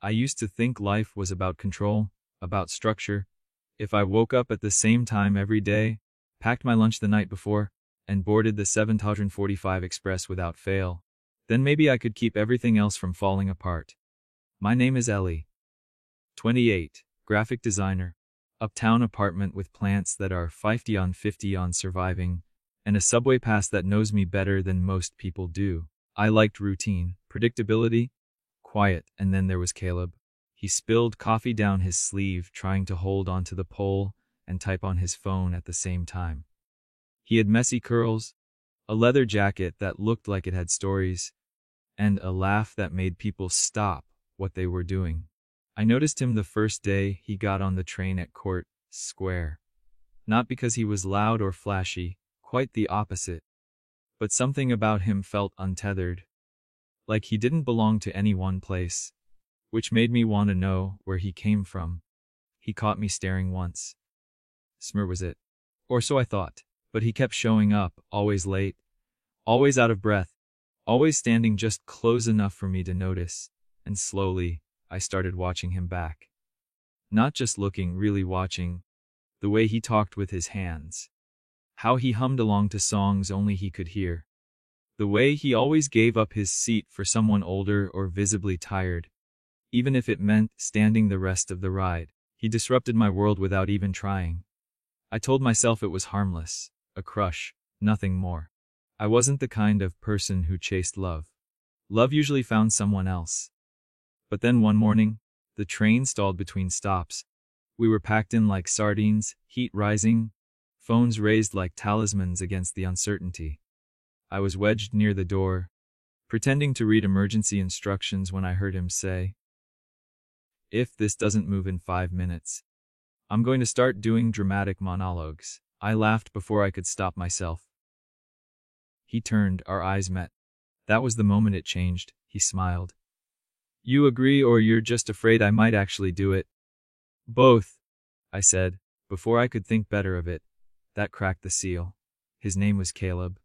I used to think life was about control, about structure. If I woke up at the same time every day, packed my lunch the night before, and boarded the 7:45 express without fail, then maybe I could keep everything else from falling apart. My name is Ellie. 28, graphic designer. Uptown apartment with plants that are 50 on 50 on surviving, and a subway pass that knows me better than most people do. I liked routine, predictability, quiet, and then there was Caleb. He spilled coffee down his sleeve trying to hold onto the pole and type on his phone at the same time. He had messy curls, a leather jacket that looked like it had stories, and a laugh that made people stop what they were doing. I noticed him the first day he got on the train at Court Square. Not because he was loud or flashy, quite the opposite. But something about him felt untethered. Like he didn't belong to any one place. Which made me want to know where he came from. He caught me staring once. Smir was it. Or so I thought. But he kept showing up, always late. Always out of breath. Always standing just close enough for me to notice. And slowly, I started watching him back. Not just looking, really watching. The way he talked with his hands. How he hummed along to songs only he could hear. The way he always gave up his seat for someone older or visibly tired. Even if it meant standing the rest of the ride. He disrupted my world without even trying. I told myself it was harmless, a crush, nothing more. I wasn't the kind of person who chased love. Love usually found someone else. But then one morning, the train stalled between stops. We were packed in like sardines, heat rising, phones raised like talismans against the uncertainty. I was wedged near the door, pretending to read emergency instructions when I heard him say, "If this doesn't move in 5 minutes, I'm going to start doing dramatic monologues." I laughed before I could stop myself. He turned, our eyes met. That was the moment it changed. He smiled. "You agree or you're just afraid I might actually do it?" "Both," I said, before I could think better of it. That cracked the seal. His name was Caleb.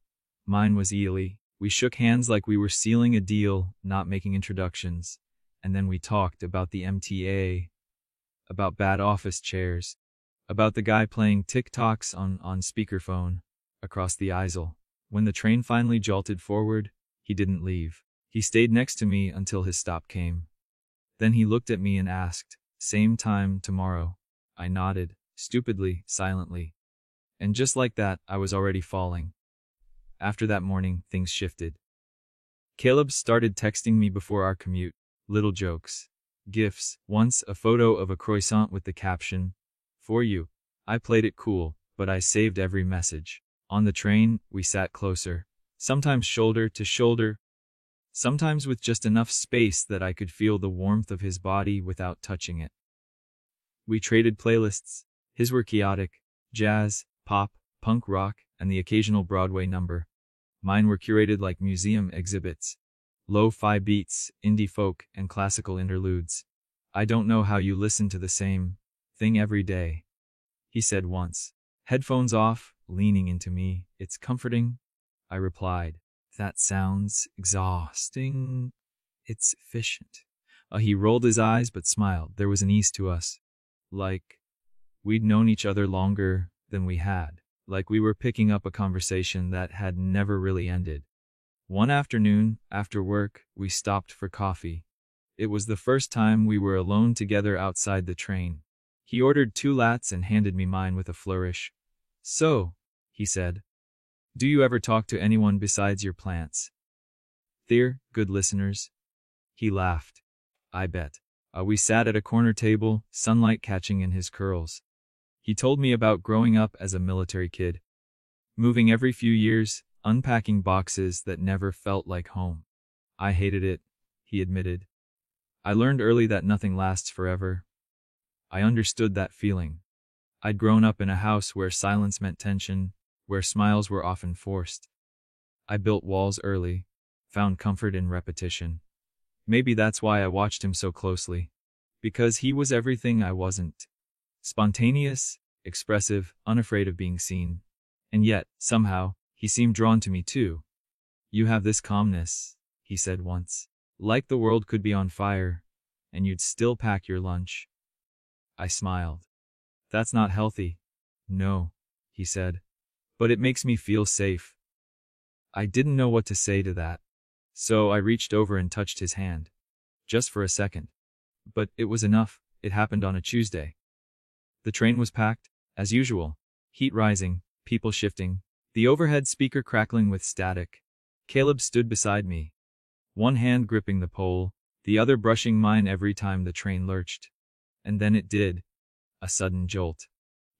Mine was Ely. We shook hands like we were sealing a deal, not making introductions. And then we talked about the MTA, about bad office chairs, about the guy playing TikToks on speakerphone across the aisle. When the train finally jolted forward, he didn't leave. He stayed next to me until his stop came. Then he looked at me and asked, "Same time tomorrow?" I nodded, stupidly, silently. And just like that, I was already falling. After that morning, things shifted. Caleb started texting me before our commute. Little jokes. GIFs. Once, a photo of a croissant with the caption, "For you." I played it cool, but I saved every message. On the train, we sat closer. Sometimes shoulder to shoulder. Sometimes with just enough space that I could feel the warmth of his body without touching it. We traded playlists. His were chaotic, jazz, pop, punk rock, and the occasional Broadway number. Mine were curated like museum exhibits. Lo-fi beats, indie folk, and classical interludes. "I don't know how you listen to the same thing every day," he said once. Headphones off, leaning into me. "It's comforting," I replied. "That sounds exhausting." "It's efficient." He rolled his eyes but smiled. There was an ease to us. Like we'd known each other longer than we had. Like we were picking up a conversation that had never really ended. One afternoon, after work, we stopped for coffee. It was the first time we were alone together outside the train. He ordered 2 lattes and handed me mine with a flourish. "So," he said, "do you ever talk to anyone besides your plants?" "Dear, good listeners." He laughed. "I bet." We sat at a corner table, sunlight catching in his curls. He told me about growing up as a military kid. Moving every few years, unpacking boxes that never felt like home. "I hated it," he admitted. "I learned early that nothing lasts forever." I understood that feeling. I'd grown up in a house where silence meant tension, where smiles were often forced. I built walls early, found comfort in repetition. Maybe that's why I watched him so closely. Because he was everything I wasn't. Spontaneous, expressive, unafraid of being seen. And yet, somehow, he seemed drawn to me too. "You have this calmness," he said once. "Like the world could be on fire, and you'd still pack your lunch. I smiled. That's not healthy. No, he said. But it makes me feel safe. I didn't know what to say to that. So I reached over and touched his hand. Just for a second. But it was enough. It happened on a Tuesday. The train was packed, as usual. Heat rising, people shifting, the overhead speaker crackling with static. Caleb stood beside me, one hand gripping the pole, the other brushing mine every time the train lurched. And then it did. A sudden jolt.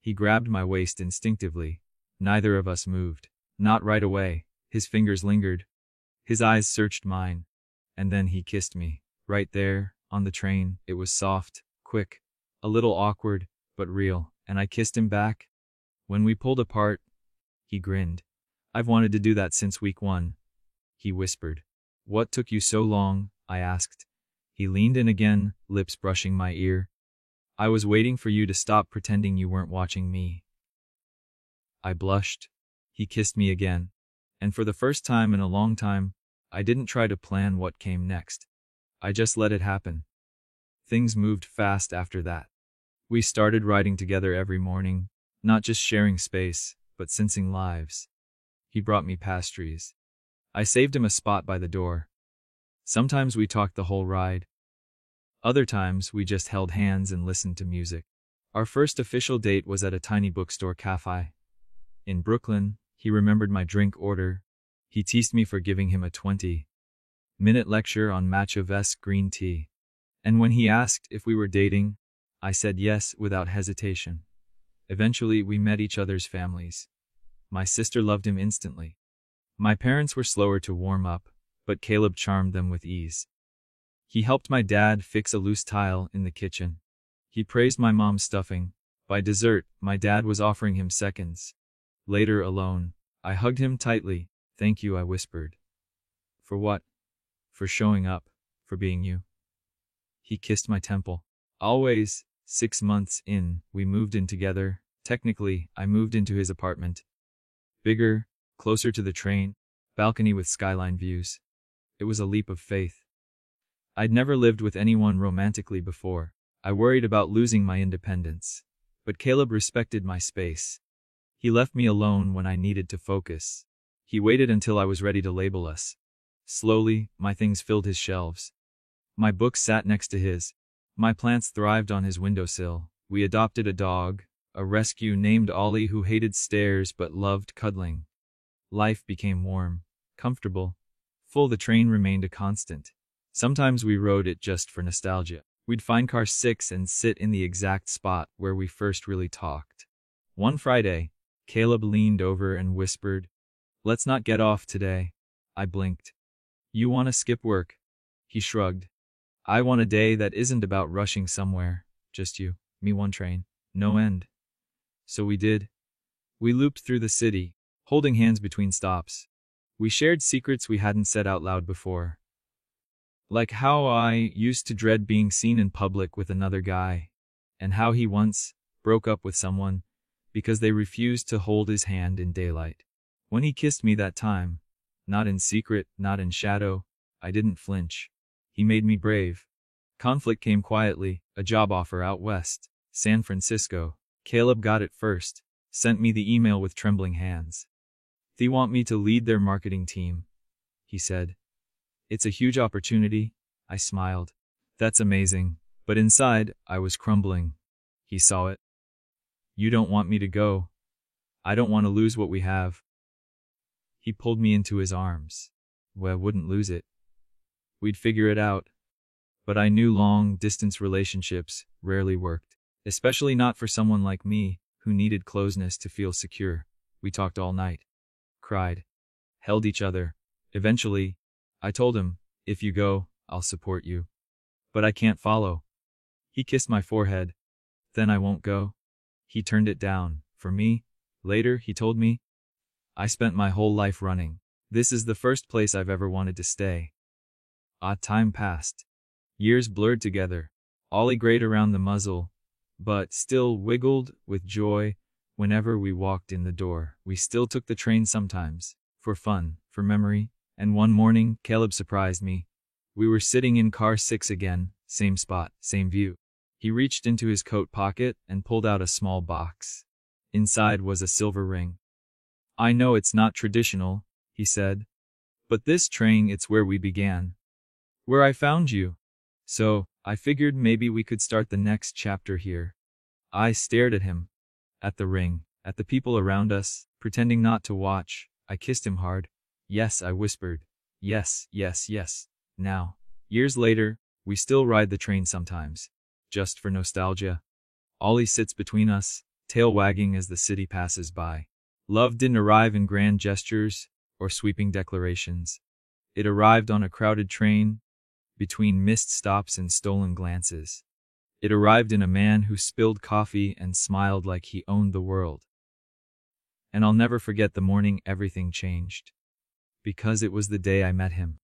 He grabbed my waist instinctively. Neither of us moved. Not right away. His fingers lingered. His eyes searched mine. And then he kissed me. Right there, on the train. It was soft, quick, a little awkward, but real. And I kissed him back. When we pulled apart, he grinned. I've wanted to do that since week 1. He whispered. What took you so long? I asked. He leaned in again, lips brushing my ear. I was waiting for you to stop pretending you weren't watching me. I blushed. He kissed me again. And for the first time in a long time, I didn't try to plan what came next. I just let it happen. Things moved fast after that. We started riding together every morning, not just sharing space, but sensing lives. He brought me pastries. I saved him a spot by the door. Sometimes we talked the whole ride. Other times we just held hands and listened to music. Our first official date was at a tiny bookstore cafe. In Brooklyn, he remembered my drink order. He teased me for giving him a 20-minute lecture on Matcha-esque green tea. And when he asked if we were dating, I said yes without hesitation. Eventually, we met each other's families. My sister loved him instantly. My parents were slower to warm up, but Caleb charmed them with ease. He helped my dad fix a loose tile in the kitchen. He praised my mom's stuffing. By dessert, my dad was offering him seconds. Later, alone, I hugged him tightly. Thank you, I whispered. For what? For showing up, for being you. He kissed my temple. Always. 6 months in, we moved in together. Technically, I moved into his apartment. Bigger, closer to the train, balcony with skyline views. It was a leap of faith. I'd never lived with anyone romantically before. I worried about losing my independence. But Caleb respected my space. He left me alone when I needed to focus. He waited until I was ready to label us. Slowly, my things filled his shelves. My books sat next to his. My plants thrived on his windowsill. We adopted a dog, a rescue named Ollie who hated stairs but loved cuddling. Life became warm, comfortable, full. The train remained a constant. Sometimes we rode it just for nostalgia. We'd find car 6 and sit in the exact spot where we first really talked. One Friday, Caleb leaned over and whispered, "Let's not get off today." I blinked. "You want to skip work?" He shrugged. "I want a day that isn't about rushing somewhere. Just you, me, one train, no end." So we did. We looped through the city, holding hands between stops. We shared secrets we hadn't said out loud before. Like how I used to dread being seen in public with another guy, and how he once broke up with someone because they refused to hold his hand in daylight. When he kissed me that time, not in secret, not in shadow, I didn't flinch. He made me brave. Conflict came quietly, a job offer out west, San Francisco. Caleb got it first, sent me the email with trembling hands. "They want me to lead their marketing team," he said. "It's a huge opportunity." I smiled. "That's amazing." But inside, I was crumbling. He saw it. "You don't want me to go. I don't want to lose what we have." He pulled me into his arms. Well, I wouldn't lose it. We'd figure it out. But I knew long-distance relationships rarely worked, especially not for someone like me, who needed closeness to feel secure. We talked all night, cried, held each other. Eventually, I told him, "If you go, I'll support you. But I can't follow." He kissed my forehead. "Then I won't go." He turned it down. For me, later, he told me, "I spent my whole life running. This is the first place I've ever wanted to stay." Time passed. Years blurred together. Ollie grayed around the muzzle, but still wiggled with joy whenever we walked in the door. We still took the train sometimes, for fun, for memory, and one morning, Caleb surprised me. We were sitting in car 6 again, same spot, same view. He reached into his coat pocket and pulled out a small box. Inside was a silver ring. I know it's not traditional, he said. But this train, it's where we began. Where I found you. So, I figured maybe we could start the next chapter here. I stared at him. At the ring. At the people around us, pretending not to watch. I kissed him hard. Yes, I whispered. Yes, yes, yes. Now, years later, we still ride the train sometimes. Just for nostalgia. Ollie sits between us, tail wagging as the city passes by. Love didn't arrive in grand gestures or sweeping declarations. It arrived on a crowded train, between missed stops and stolen glances. It arrived in a man who spilled coffee and smiled like he owned the world. And I'll never forget the morning everything changed. Because it was the day I met him.